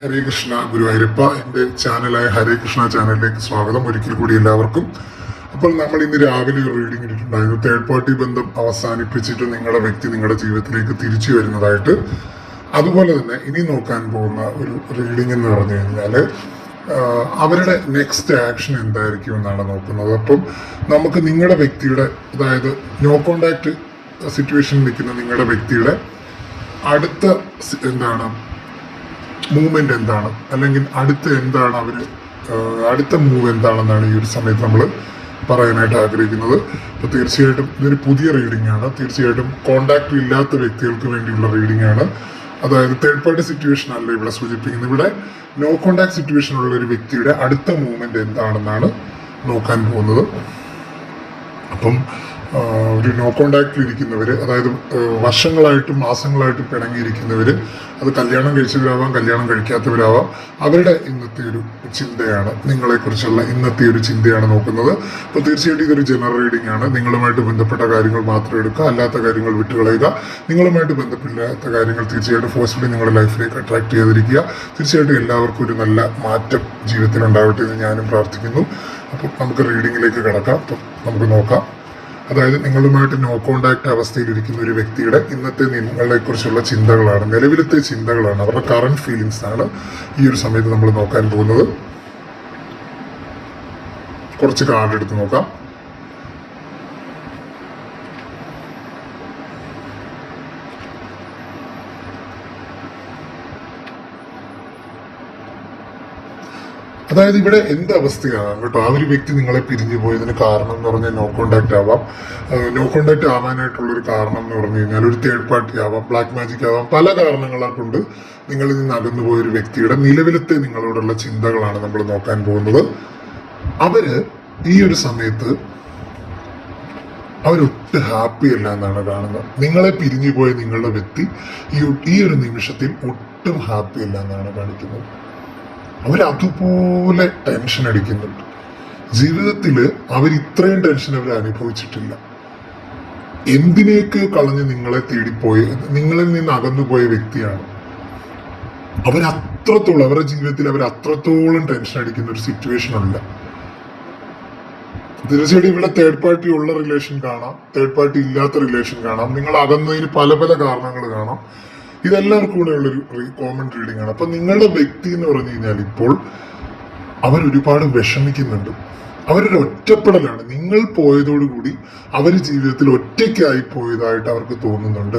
ഹരേ കൃഷ്ണ ഗുരുവായൂരപ്പ. എൻ്റെ ചാനലായ ഹരേ കൃഷ്ണ ചാനലിലേക്ക് സ്വാഗതം ഒരിക്കൽ കൂടി എല്ലാവർക്കും. അപ്പോൾ നമ്മൾ ഇന്ന് രാവിലെ ഒരു റീഡിംഗ് ഇട്ടിട്ടുണ്ടായിരുന്നു, തേർഡ് പാർട്ടി ബന്ധം അവസാനിപ്പിച്ചിട്ട് നിങ്ങളുടെ വ്യക്തി നിങ്ങളുടെ ജീവിതത്തിലേക്ക് തിരിച്ചു വരുന്നതായിട്ട്. അതുപോലെ തന്നെ ഇനി നോക്കാൻ പോകുന്ന ഒരു റീഡിംഗ് എന്ന് പറഞ്ഞു കഴിഞ്ഞാൽ അവരുടെ നെക്സ്റ്റ് ആക്ഷൻ എന്തായിരിക്കും എന്നാണ് നോക്കുന്നത്. അപ്പം നമുക്ക് നിങ്ങളുടെ വ്യക്തിയുടെ, അതായത് നോ കോണ്ടാക്ട് സിറ്റുവേഷനിൽ നിൽക്കുന്ന നിങ്ങളുടെ വ്യക്തിയുടെ അടുത്ത മൂവ്മെന്റ് എന്താണ്, അല്ലെങ്കിൽ അടുത്ത മൂവ് എന്താണെന്നാണ് ഈ ഒരു സമയത്ത് നമ്മൾ പറയാനായിട്ട് ആഗ്രഹിക്കുന്നത്. അപ്പോൾ തീർച്ചയായിട്ടും ഇതൊരു പുതിയ റീഡിംഗ് ആണ്. തീർച്ചയായിട്ടും കോണ്ടാക്ട് ഇല്ലാത്ത വ്യക്തികൾക്ക് വേണ്ടിയുള്ള റീഡിംഗ് ആണ്. അതായത് തേർഡ് പാർട്ടി സിറ്റുവേഷൻ അല്ല ഇവിടെ സൂചിപ്പിക്കുന്നത്. ഇവിടെ നോ കോണ്ടാക്ട് സിറ്റുവേഷൻ ഉള്ള ഒരു വ്യക്തിയുടെ അടുത്ത മൂവ്മെന്റ് എന്താണെന്നാണ് നോക്കാൻ പോകുന്നത്. അപ്പം ഒരു നോ കോണ്ടാക്റ്റിൽ ഇരിക്കുന്നവര്, അതായത് വർഷങ്ങളായിട്ടും മാസങ്ങളായിട്ടും പിണങ്ങിയിരിക്കുന്നവര്, അത് കല്യാണം കഴിച്ചവരാവാം, കല്യാണം കഴിക്കാത്തവരാവാം, അവരുടെ ഇന്നത്തെ ഒരു ചിന്തയാണ്, നിങ്ങളെക്കുറിച്ചുള്ള ഇന്നത്തെ ഒരു ചിന്തയാണ് നോക്കുന്നത്. അപ്പോൾ തീർച്ചയായിട്ടും ഇതൊരു ജനറൽ റീഡിംഗ് ആണ്. നിങ്ങളുമായിട്ട് ബന്ധപ്പെട്ട കാര്യങ്ങൾ മാത്രം എടുക്കുക, അല്ലാത്ത കാര്യങ്ങൾ വിട്ടുകളയുക. നിങ്ങളുമായിട്ട് ബന്ധപ്പെടാത്ത കാര്യങ്ങൾ തീർച്ചയായിട്ടും ഫോഴ്സ്ഫുള്ളി നിങ്ങളുടെ ലൈഫിലേക്ക് അട്രാക്ട് ചെയ്തിരിക്കുക. തീർച്ചയായിട്ടും എല്ലാവർക്കും ഒരു നല്ല മാറ്റം ജീവിതത്തിൽ ഉണ്ടാവട്ടെ എന്ന് ഞാനും പ്രാർത്ഥിക്കുന്നു. അപ്പോൾ നമുക്ക് റീഡിങ്ങിലേക്ക് കിടക്കാം. അപ്പം നമുക്ക് നോക്കാം. അതായത് നിങ്ങളുമായിട്ട് നോ കോണ്ടാക്ട് അവസ്ഥയിലിരിക്കുന്ന ഒരു വ്യക്തിയുടെ ഇന്നത്തെ നിങ്ങളെക്കുറിച്ചുള്ള ചിന്തകളാണ്, നിലവിലത്തെ ചിന്തകളാണ്, അവരുടെ കറണ്ട് ഫീലിങ്സ് ആണ് ഈ ഒരു സമയത്ത് നമ്മൾ നോക്കാൻ പോകുന്നത്. കുറച്ച് കാർഡ് എടുത്ത് നോക്കാം. അതായത് ഇവിടെ എന്ത് അവസ്ഥയാണ് കേട്ടോ, ആ ഒരു വ്യക്തി നിങ്ങളെ പിരിഞ്ഞു പോയതിന് കാരണം എന്ന് പറഞ്ഞാൽ നോ കോണ്ടാക്ട് ആവാം. നോ കോണ്ടാക്ട് ആവാനായിട്ടുള്ളൊരു കാരണം എന്ന് പറഞ്ഞു കഴിഞ്ഞാൽ ഒരു തേർഡ് പാർട്ടി ആവാം, ബ്ലാക്ക് മാജിക് ആവാം. പല കാരണങ്ങളെ കൊണ്ട് നിങ്ങളിൽ നിന്ന് അകന്നു പോയൊരു വ്യക്തിയുടെ നിലവിലത്തെ നിങ്ങളോടുള്ള ചിന്തകളാണ് നമ്മൾ നോക്കാൻ പോകുന്നത്. അവര് ഈ ഒരു സമയത്ത് അവരൊട്ട് ഹാപ്പി അല്ല എന്നാണ് കാണുന്നത്. നിങ്ങളെ പിരിഞ്ഞു പോയ നിങ്ങളുടെ വ്യക്തി ഈ ഒരു നിമിഷത്തിൽ ഒട്ടും ഹാപ്പി അല്ല എന്നാണ് കാണിക്കുന്നത്. അവരതുപോലെ ടെൻഷൻ അടിക്കുന്നുണ്ട്. ജീവിതത്തിൽ അവർ ഇത്രയും ടെൻഷൻ അവർ അനുഭവിച്ചിട്ടില്ല. എന്തിനേക്ക് കളഞ്ഞ് നിങ്ങളെ തേടിപ്പോയ, നിങ്ങളിൽ നിന്ന് അകന്നുപോയ വ്യക്തിയാണ്. അവരത്രത്തോളം, അവരുടെ ജീവിതത്തിൽ അവർ അത്രത്തോളം ടെൻഷൻ അടിക്കുന്ന ഒരു സിറ്റുവേഷൻ അല്ല. തീർച്ചയായിട്ടും ഇവിടെ തേർഡ് പാർട്ടി ഉള്ള റിലേഷൻ കാണാം, തേർഡ് പാർട്ടി ഇല്ലാത്ത റിലേഷൻ കാണാം, നിങ്ങൾ അകന്നതിന് പല പല കാരണങ്ങൾ കാണാം. ഇതെല്ലാവർക്കും കൂടെ ഉള്ളൊരു കോമൺ റീഡിംഗ് ആണ്. അപ്പൊ നിങ്ങളുടെ വ്യക്തി എന്ന് പറഞ്ഞു കഴിഞ്ഞാൽ ഇപ്പോൾ അവരൊരുപാട് വിഷമിക്കുന്നുണ്ട്. അവരൊരു ഒറ്റപ്പെടലാണ്. നിങ്ങൾ പോയതോടുകൂടി അവർ ജീവിതത്തിൽ ഒറ്റയ്ക്കായി പോയതായിട്ട് അവർക്ക് തോന്നുന്നുണ്ട്.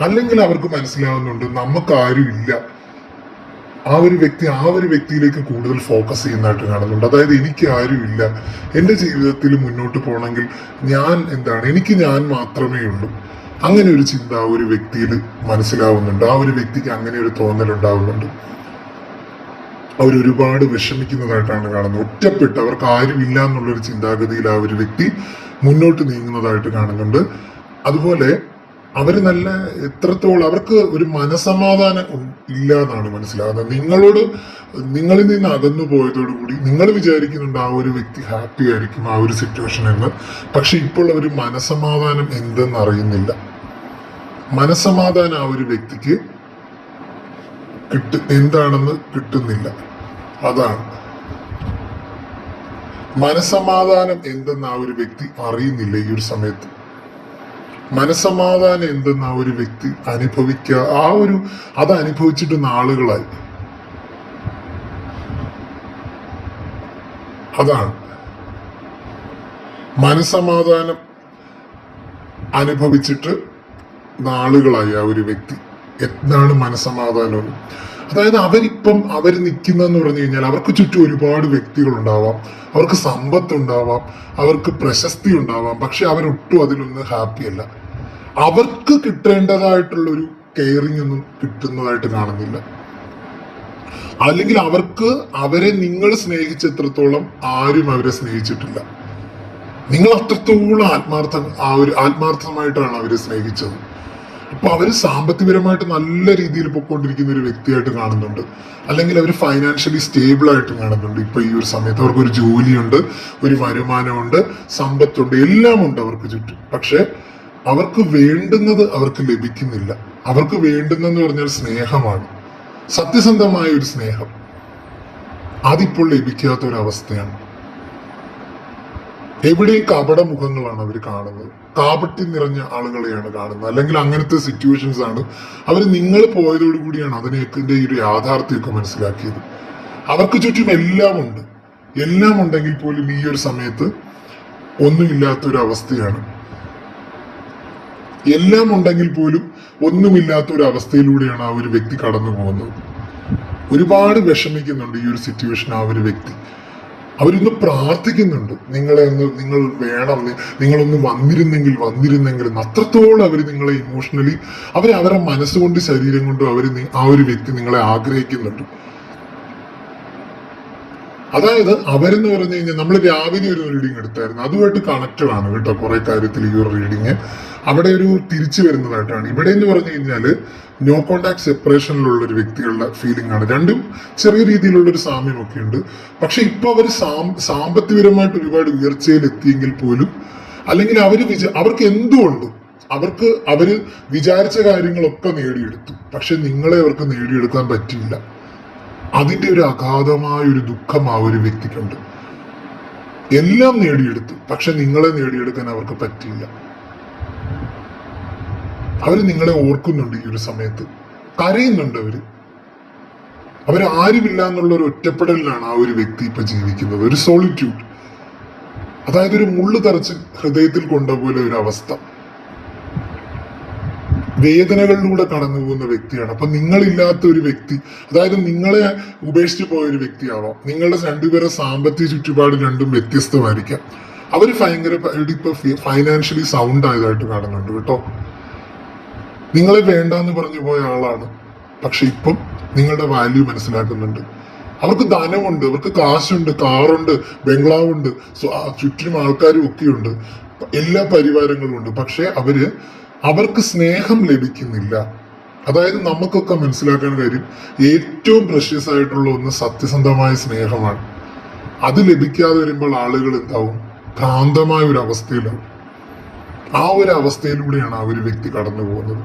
അല്ലെങ്കിൽ അവർക്ക് മനസ്സിലാവുന്നുണ്ട് നമുക്ക് ആരും ഇല്ല. ആ ഒരു വ്യക്തിയിലേക്ക് കൂടുതൽ ഫോക്കസ് ചെയ്യുന്നതായിട്ട് കാണുന്നുണ്ട്. അതായത് എനിക്ക് ആരും ഇല്ല, എൻ്റെ ജീവിതത്തിൽ മുന്നോട്ട് പോകണമെങ്കിൽ എനിക്ക് ഞാൻ മാത്രമേ ഉള്ളൂ. അങ്ങനെ ഒരു ചിന്ത ആ ഒരു വ്യക്തിയിൽ മനസ്സിലാവുന്നുണ്ട്. ആ ഒരു വ്യക്തിക്ക് അങ്ങനെ ഒരു തോന്നലുണ്ടാവുന്നുണ്ട്. അവരൊരുപാട് വിഷമിക്കുന്നതായിട്ടാണ് കാണുന്നത്. ഒറ്റപ്പെട്ട് അവർക്ക് ആരുമില്ല എന്നുള്ളൊരു ചിന്താഗതിയിൽ ആ ഒരു വ്യക്തി മുന്നോട്ട് നീങ്ങുന്നതായിട്ട് കാണുന്നുണ്ട്. അതുപോലെ അവര് എത്രത്തോളം അവർക്ക് ഒരു മനസമാധാനം ഇല്ല എന്നാണ് മനസ്സിലാകുന്നത്. നിങ്ങളിൽ നിന്ന് അകന്നു പോയതോടുകൂടി നിങ്ങൾ വിചാരിക്കുന്നുണ്ട് ആ ഒരു വ്യക്തി ഹാപ്പി ആയിരിക്കും ആ ഒരു സിറ്റുവേഷൻ എന്ന്. പക്ഷെ ഇപ്പോൾ അവർ മനസമാധാനം എന്തെന്ന് അറിയുന്നില്ല. മനസമാധാനം ആ ഒരു വ്യക്തിക്ക് എന്താണെന്ന് കിട്ടുന്നില്ല. അതാണ് മനസമാധാനം എന്തെന്ന് ആ ഒരു വ്യക്തി അറിയുന്നില്ല ഈ ഒരു സമയത്ത്. മനസമാധാനം എന്തെന്ന് ആ ഒരു വ്യക്തി അത് അനുഭവിച്ചിട്ട് നാളുകളായി. അതാണ് മനസമാധാനം അനുഭവിച്ചിട്ട് നാളുകളായി ആ ഒരു വ്യക്തി. എന്താണ് മനസമാധാനം? അതായത് അവർ നിൽക്കുന്നതെന്ന് പറഞ്ഞു കഴിഞ്ഞാൽ അവർക്ക് ചുറ്റും ഒരുപാട് വ്യക്തികൾ ഉണ്ടാവാം, അവർക്ക് സമ്പത്ത് ഉണ്ടാവാം, അവർക്ക് പ്രശസ്തി ഉണ്ടാവാം. പക്ഷെ അവരൊട്ടും അതിലൊന്നും ഹാപ്പിയല്ല. അവർക്ക് കിട്ടേണ്ടതായിട്ടുള്ളൊരു കെയറിങ് ഒന്നും കിട്ടുന്നതായിട്ട് കാണുന്നില്ല. അല്ലെങ്കിൽ അവരെ നിങ്ങൾ സ്നേഹിച്ചെത്രത്തോളം ആരും അവരെ സ്നേഹിച്ചിട്ടില്ല. നിങ്ങൾ അത്രത്തോളം ആത്മാർത്ഥമായിട്ടാണ് അവരെ സ്നേഹിച്ചത്. അപ്പൊ അവര് സാമ്പത്തികപരമായിട്ട് നല്ല രീതിയിൽ പൊയ്ക്കൊണ്ടിരിക്കുന്ന ഒരു വ്യക്തിയായിട്ട് കാണുന്നുണ്ട്. അല്ലെങ്കിൽ അവർ ഫൈനാൻഷ്യലി സ്റ്റേബിൾ ആയിട്ട് കാണുന്നുണ്ട്. ഇപ്പൊ ഈ ഒരു സമയത്ത് അവർക്ക് ഒരു ജോലിയുണ്ട്, ഒരു വരുമാനമുണ്ട്, സമ്പത്തുണ്ട്, എല്ലാം ഉണ്ട് അവർക്ക് ചുറ്റും. പക്ഷെ അവർക്ക് വേണ്ടുന്നത് അവർക്ക് ലഭിക്കുന്നില്ല. അവർക്ക് വേണ്ടുന്നെന്ന് പറഞ്ഞാൽ സ്നേഹമാണ്. സത്യസന്ധമായ ഒരു സ്നേഹം അതിപ്പോൾ ലഭിക്കാത്ത ഒരു അവസ്ഥയാണ്. എവിടെയും കപട മുഖങ്ങളാണ് അവർ കാണുന്നത്, കാപട്യം നിറഞ്ഞ ആളുകളെയാണ് കാണുന്നത്, അല്ലെങ്കിൽ അങ്ങനത്തെ സിറ്റുവേഷൻസ് ആണ് അവർ. നിങ്ങൾ പോയതോടുകൂടിയാണ് അതിനൊക്കെ ഈ ഒരു യാഥാർത്ഥ്യമൊക്കെ മനസ്സിലാക്കിയത്. അവർക്ക് ചുറ്റും എല്ലാം ഉണ്ട്, എല്ലാം ഉണ്ടെങ്കിൽ പോലും ഈ ഒരു സമയത്ത് ഒന്നുമില്ലാത്തൊരു അവസ്ഥയാണ്. എല്ലാം ഉണ്ടെങ്കിൽ പോലും ഒന്നുമില്ലാത്ത ഒരു അവസ്ഥയിലൂടെയാണ് ആ ഒരു വ്യക്തി കടന്നു പോകുന്നത്. ഒരുപാട് വിഷമിക്കുന്നുണ്ട് ഈ ഒരു സിറ്റുവേഷൻ ആ ഒരു വ്യക്തി. അവരിന്ന് പ്രാർത്ഥിക്കുന്നുണ്ട്, നിങ്ങൾ വേണം, നിങ്ങളൊന്ന് വന്നിരുന്നെങ്കിൽ അത്രത്തോളം അവർ നിങ്ങളെ ഇമോഷണലി അവരുടെ മനസ്സുകൊണ്ട് ശരീരം കൊണ്ടും ആ ഒരു വ്യക്തി നിങ്ങളെ ആഗ്രഹിക്കുന്നുണ്ട്. അതായത് അവരെന്ന് പറഞ്ഞു കഴിഞ്ഞാൽ നമ്മൾ രാവിലെ ഒരു റീഡിങ് എടുത്തായിരുന്നു, അതുമായിട്ട് കണക്റ്റഡ് ആണ് കേട്ടോ കുറെ കാര്യത്തിൽ ഈ ഒരു റീഡിങ്. അവിടെ ഒരു തിരിച്ചു വരുന്നതായിട്ടാണ്. ഇവിടെ എന്ന് പറഞ്ഞു കഴിഞ്ഞാല് നോ കോണ്ടാക്ട് സെപ്പറേഷനിലുള്ള ഒരു വ്യക്തികളുടെ ഫീലിംഗ് ആണ്. രണ്ടും ചെറിയ രീതിയിലുള്ള ഒരു സാമ്യമൊക്കെ ഉണ്ട്. പക്ഷെ ഇപ്പൊ അവർ സാമ്പത്തികപരമായിട്ട് ഒരുപാട് ഉയർച്ചയിൽ എത്തിയെങ്കിൽ പോലും, അല്ലെങ്കിൽ അവർക്ക് എന്തുകൊണ്ട് അവര് വിചാരിച്ച കാര്യങ്ങളൊക്കെ നേടിയെടുത്തു, പക്ഷെ നിങ്ങളെ അവർക്ക് നേടിയെടുക്കാൻ പറ്റിയില്ല. അതിന്റെ ഒരു അഗാധമായ ഒരു ദുഃഖം ആ ഒരു വ്യക്തിക്കുണ്ട്. എല്ലാം നേടിയെടുത്തു, പക്ഷെ നിങ്ങളെ നേടിയെടുക്കാൻ അവർക്ക് പറ്റിയില്ല. അവര് നിങ്ങളെ ഓർക്കുന്നുണ്ട് ഈ ഒരു സമയത്ത്, കരയുന്നുണ്ട് അവരാരുമില്ല എന്നുള്ള ഒരു ഒറ്റപ്പെടലിലാണ് ആ ഒരു വ്യക്തി ഇപ്പൊ ജീവിക്കുന്നത്. ഒരു സോളിറ്റ്യൂഡ്, അതായത് ഒരു മുള്ളു തറച്ച് ഹൃദയത്തിൽ കൊണ്ടുപോലെ ഒരു അവസ്ഥ, വേദനകളിലൂടെ കടന്നു പോകുന്ന വ്യക്തിയാണ്. അപ്പൊ നിങ്ങളില്ലാത്ത ഒരു വ്യക്തി, അതായത് നിങ്ങളെ ഉപേക്ഷിച്ച് പോയ ഒരു വ്യക്തിയാവാം. നിങ്ങളുടെ രണ്ടുപേരെ സാമ്പത്തിക ചുറ്റുപാട് രണ്ടും വ്യത്യസ്തമായിരിക്കാം. അവര് ഭയങ്കര ഇപ്പൊ ഫൈനാൻഷ്യലി സൗണ്ട് ആയതായിട്ട് കാണുന്നുണ്ട് കേട്ടോ. നിങ്ങളെ വേണ്ടാന്ന് പറഞ്ഞു പോയ ആളാണ്, പക്ഷെ ഇപ്പം നിങ്ങളുടെ വാല്യൂ മനസ്സിലാക്കുന്നുണ്ട്. അവർക്ക് ധനമുണ്ട്, അവർക്ക് കാശുണ്ട്, കാറുണ്ട്, ബംഗ്ലാവുണ്ട്, ചുറ്റും ആൾക്കാരും ഒക്കെയുണ്ട്, എല്ലാ പരിവാരങ്ങളും ഉണ്ട്. പക്ഷെ അവർക്ക് സ്നേഹം ലഭിക്കുന്നില്ല. അതായത് നമുക്കൊക്കെ മനസ്സിലാക്കാൻ കാര്യം, ഏറ്റവും പ്രഷ്യസ് ആയിട്ടുള്ള ഒന്ന് സത്യസന്ധമായ സ്നേഹമാണ്. അത് ലഭിക്കാതെ വരുമ്പോൾ ആളുകൾ എന്താവും, ഭ്രാന്തമായ ഒരു അവസ്ഥയിലാവും. ആ ഒരു അവസ്ഥയിലൂടെയാണ് ആ ഒരു വ്യക്തി കടന്നു പോകുന്നത്.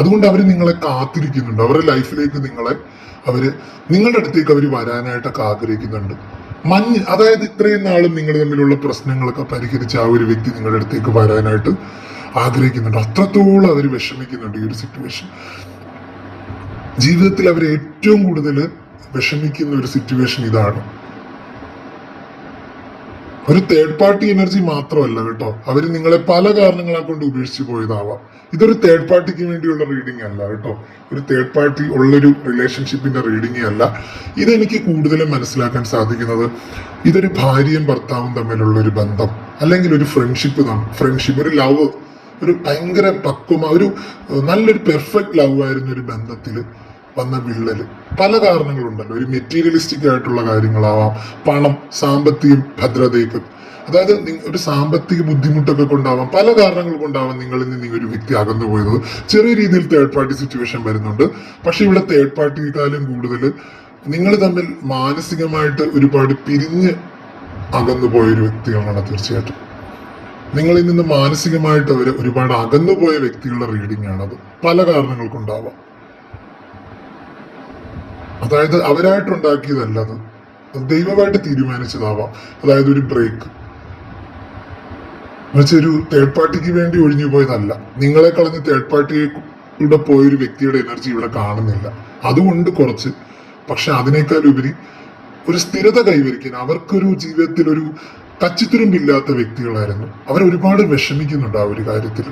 അതുകൊണ്ട് അവർ നിങ്ങളെ കാത്തിരിക്കുന്നുണ്ട്. അവരുടെ ലൈഫിലേക്ക് നിങ്ങളുടെ അടുത്തേക്ക് അവർ വരാനായിട്ടൊക്കെ ആഗ്രഹിക്കുന്നുണ്ട്. അതായത് ഇത്രയും നാളും നിങ്ങൾ തമ്മിലുള്ള പ്രശ്നങ്ങളൊക്കെ പരിഹരിച്ച് ആ ഒരു വ്യക്തി നിങ്ങളുടെ അടുത്തേക്ക് വരാനായിട്ട് ആഗ്രഹിക്കുന്നുണ്ട്. അത്രത്തോളം അവർ വിഷമിക്കുന്നുണ്ട് ഈ ഒരു സിറ്റുവേഷൻ. ജീവിതത്തിൽ അവർ ഏറ്റവും കൂടുതൽ വിഷമിക്കുന്ന ഒരു സിറ്റുവേഷൻ ഇതാണ്. ഒരു തേർഡ് പാർട്ടി എനർജി മാത്രമല്ല കേട്ടോ, അവർ നിങ്ങളെ പല കാരണങ്ങളെ കൊണ്ട് ഉപേക്ഷിച്ച് പോയതാവാം. ഇതൊരു തേർഡ് പാർട്ടിക്ക് വേണ്ടിയുള്ള റീഡിംഗ് അല്ല കേട്ടോ, ഒരു തേർഡ് പാർട്ടി ഉള്ളൊരു റിലേഷൻഷിപ്പിന്റെ റീഡിംഗ് അല്ല. ഇതെനിക്ക് കൂടുതലും മനസ്സിലാക്കാൻ സാധിക്കുന്നത്, ഇതൊരു ഭാര്യയും ഭർത്താവും തമ്മിലുള്ള ഒരു ബന്ധം, അല്ലെങ്കിൽ ഒരു ഫ്രണ്ട്ഷിപ്പ്, ഒരു ലവ്, ഒരു ഭയങ്കര ഒരു നല്ലൊരു പെർഫെക്റ്റ് ലവ് ആയിരുന്ന ഒരു ബന്ധത്തിൽ വന്ന വിള്ളല്. പല കാരണങ്ങളുണ്ടല്ലോ, ഒരു മെറ്റീരിയലിസ്റ്റിക് ആയിട്ടുള്ള കാര്യങ്ങളാവാം, പണം, സാമ്പത്തിക ഭദ്രതയ്ക്ക്, അതായത് ഒരു സാമ്പത്തിക ബുദ്ധിമുട്ടൊക്കെ കൊണ്ടാവാം, പല കാരണങ്ങൾ കൊണ്ടാവാം നിങ്ങളിൽ നിന്ന് ഒരു വ്യക്തി അകന്നു പോയത്. ചെറിയ രീതിയിൽ തേർഡ് പാർട്ടി സിറ്റുവേഷൻ വരുന്നുണ്ട്. പക്ഷെ ഇവിടെ തേർഡ് പാർട്ടിയെക്കാളും കൂടുതൽ നിങ്ങൾ തമ്മിൽ മാനസികമായിട്ട് ഒരുപാട് പിരിഞ്ഞ് അകന്നു പോയൊരു വ്യക്തികളാണ് തീർച്ചയായിട്ടും. നിങ്ങളിൽ നിന്ന് മാനസികമായിട്ട് ഒരുപാട് അകന്നുപോയ വ്യക്തികളുടെ റീഡിംഗ് ആണത്. പല കാരണങ്ങൾ കൊണ്ടാവാം. അതായത് അവരായിട്ടുണ്ടാക്കിയതല്ല, അത് ദൈവമായിട്ട് തീരുമാനിച്ചതാവാം. അതായത് ഒരു ബ്രേക്ക് എന്നുവെച്ചൊരു തേർഡ് പാർട്ടിക്ക് വേണ്ടി ഒഴിഞ്ഞു പോയതല്ല. നിങ്ങളെ കളഞ്ഞ് തേർഡ് പാർട്ടിയുടെ പോയൊരു വ്യക്തിയുടെ എനർജി ഇവിടെ കാണുന്നില്ല. അതുകൊണ്ട് കുറച്ച്, പക്ഷെ അതിനേക്കാൾ ഉപരി ഒരു സ്ഥിരത കൈവരിക്കാൻ അവർക്കൊരു ജീവിതത്തിൽ ഒരു കച്ചിത്തുരുമ്പില്ലാത്ത വ്യക്തികളായിരുന്നു. അവരൊരുപാട് വിഷമിക്കുന്നുണ്ട് ആ ഒരു കാര്യത്തിൽ.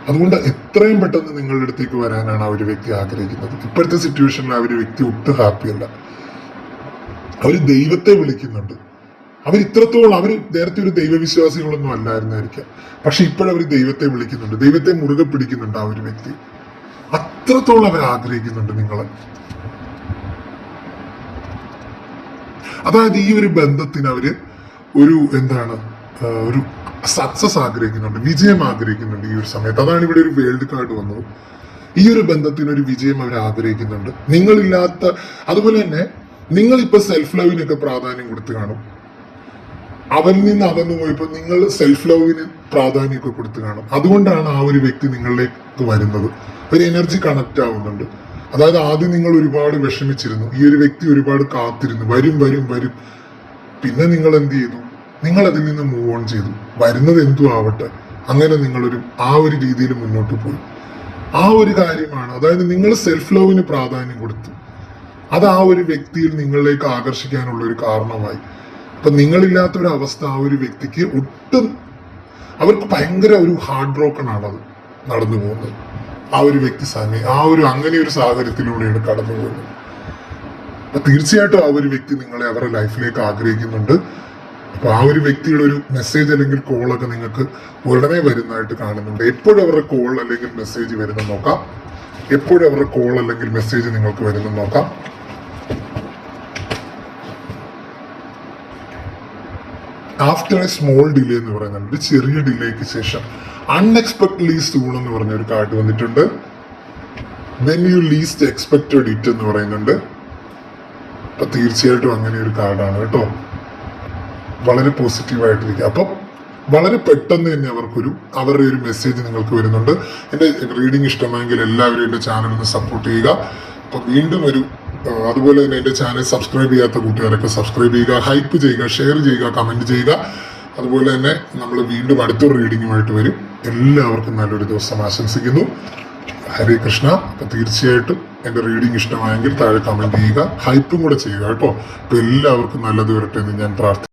അതുകൊണ്ട് എത്രയും പെട്ടെന്ന് നിങ്ങളുടെ അടുത്തേക്ക് വരാനാണ് ആ ഒരു വ്യക്തി ആഗ്രഹിക്കുന്നത്. ഇപ്പോഴത്തെ സിറ്റുവേഷനിൽ ആ ഒരു വ്യക്തി ഒട്ടും ഹാപ്പിയല്ല. അവർ ദൈവത്തെ വിളിക്കുന്നുണ്ട്. അവർ നേരത്തെ ഒരു ദൈവവിശ്വാസികളൊന്നും അല്ലായിരുന്നായിരിക്കാം, പക്ഷെ ഇപ്പോഴവർ ദൈവത്തെ വിളിക്കുന്നുണ്ട്, ദൈവത്തെ മുറുകെ പിടിക്കുന്നുണ്ട് ആ ഒരു വ്യക്തി. അത്രത്തോളം അവർ ആഗ്രഹിക്കുന്നുണ്ട് നിങ്ങളെ. അതായത് ഈ ഒരു ബന്ധത്തിന് അവര് ഒരു ഒരു സക്സസ് ആഗ്രഹിക്കുന്നുണ്ട്, വിജയം ആഗ്രഹിക്കുന്നുണ്ട് ഈ ഒരു സമയത്ത്. അതാണ് ഇവിടെ ഒരു വേൾഡ് കാർഡ് വന്നത്. ഈ ഒരു ബന്ധത്തിന് ഒരു വിജയം അവർ ആഗ്രഹിക്കുന്നുണ്ട്. നിങ്ങളില്ലാത്ത, അതുപോലെ തന്നെ നിങ്ങളിപ്പോ സെൽഫ് ലവിനൊക്കെ പ്രാധാന്യം കൊടുത്ത് കാണും. അവരിൽ നിന്ന് അകന്നു പോയപ്പോൾ നിങ്ങൾ സെൽഫ് ലവിന് പ്രാധാന്യമൊക്കെ കൊടുത്ത് കാണും. അതുകൊണ്ടാണ് ആ ഒരു വ്യക്തി നിങ്ങളിലേക്ക് വരുന്നത്. ഒരു എനർജി കണക്ട് ആവുന്നുണ്ട്. അതായത് ആദ്യം നിങ്ങൾ ഒരുപാട് വിഷമിച്ചിരുന്നു, ഈ ഒരു വ്യക്തി ഒരുപാട് കാത്തിരുന്നു, വരും വരും വരും. പിന്നെ നിങ്ങൾ എന്ത് ചെയ്തു? നിങ്ങൾ അതിൽ നിന്ന് മൂവ് ഓൺ ചെയ്തു. വരുന്നത് എന്തും ആവട്ടെ, അങ്ങനെ നിങ്ങളൊരു ആ ഒരു രീതിയിൽ മുന്നോട്ട് പോയി. ആ ഒരു കാര്യമാണ്, അതായത് നിങ്ങൾ സെൽഫ് ലവിന് പ്രാധാന്യം കൊടുത്തു. അത് ആ ഒരു വ്യക്തിയിൽ നിങ്ങളിലേക്ക് ആകർഷിക്കാനുള്ള ഒരു കാരണമായി. അപ്പൊ നിങ്ങളില്ലാത്ത ഒരു അവസ്ഥ ആ ഒരു വ്യക്തിക്ക് ഒട്ടും, അവർക്ക് ഭയങ്കര ഒരു ഹാർട്ട് ബ്രോക്കൺ ആണത് നടന്നു പോകുന്നത്. ആ ഒരു വ്യക്തി അങ്ങനെ ഒരു സാഹചര്യത്തിലൂടെയാണ് കടന്നു പോകുന്നത്. അപ്പൊ തീർച്ചയായിട്ടും ആ ഒരു വ്യക്തി നിങ്ങളെ അവരുടെ ലൈഫിലേക്ക് ആഗ്രഹിക്കുന്നുണ്ട്. അപ്പൊ ആ ഒരു വ്യക്തിയുടെ ഒരു മെസ്സേജ് അല്ലെങ്കിൽ കോൾ ഒക്കെ നിങ്ങൾക്ക് ഉടനെ വരുന്നതായിട്ട് കാണുന്നുണ്ട്. എപ്പോഴും അവരുടെ കോൾ അല്ലെങ്കിൽ മെസ്സേജ് വരുന്ന നോക്കാം. എപ്പോഴും അവരുടെ കോൾ അല്ലെങ്കിൽ മെസ്സേജ് നിങ്ങൾക്ക് വരുന്ന നോക്കാം. ആഫ്റ്റർ എ സ്മോൾ ഡിലേ എന്ന് പറയുന്നുണ്ട്, ഒരു ചെറിയ ഡിലേക്ക് ശേഷം അൺഎക്സ്പെക്ടഡ്ലി സൂൺ എന്ന് പറഞ്ഞ ഒരു കാർഡ് വന്നിട്ടുണ്ട്. When you least expected it എന്ന് പറയുന്നുണ്ട്. അപ്പൊ തീർച്ചയായിട്ടും അങ്ങനെ ഒരു കാർഡാണ് കേട്ടോ. വളരെ പോസിറ്റീവായിട്ടിരിക്കുക. അപ്പം വളരെ പെട്ടെന്ന് തന്നെ അവരുടെ ഒരു മെസ്സേജ് നിങ്ങൾക്ക് വരുന്നുണ്ട്. എൻ്റെ റീഡിംഗ് ഇഷ്ടമായെങ്കിൽ എല്ലാവരും എൻ്റെ ചാനൽ ഒന്ന് സപ്പോർട്ട് ചെയ്യുക. അപ്പം വീണ്ടും അതുപോലെ തന്നെ എൻ്റെ ചാനൽ സബ്സ്ക്രൈബ് ചെയ്യാത്ത കൂട്ടുകാരൊക്കെ സബ്സ്ക്രൈബ് ചെയ്യുക, ഹൈപ്പ് ചെയ്യുക, ഷെയർ ചെയ്യുക, കമൻറ്റ് ചെയ്യുക. അതുപോലെ തന്നെ നമ്മൾ വീണ്ടും അടുത്തൊരു റീഡിങ്ങുമായിട്ട് വരും. എല്ലാവർക്കും നല്ലൊരു ദിവസം ആശംസിക്കുന്നു. ഹരേ കൃഷ്ണ. അപ്പം തീർച്ചയായിട്ടും എൻ്റെ റീഡിംഗ് ഇഷ്ടമായെങ്കിൽ താഴെ കമൻറ്റ് ചെയ്യുക, ഹൈപ്പും കൂടെ ചെയ്യുക കേട്ടോ. അപ്പം എല്ലാവർക്കും നല്ലത് വരട്ടെ എന്ന് ഞാൻ പ്രാർത്ഥിക്കുന്നു.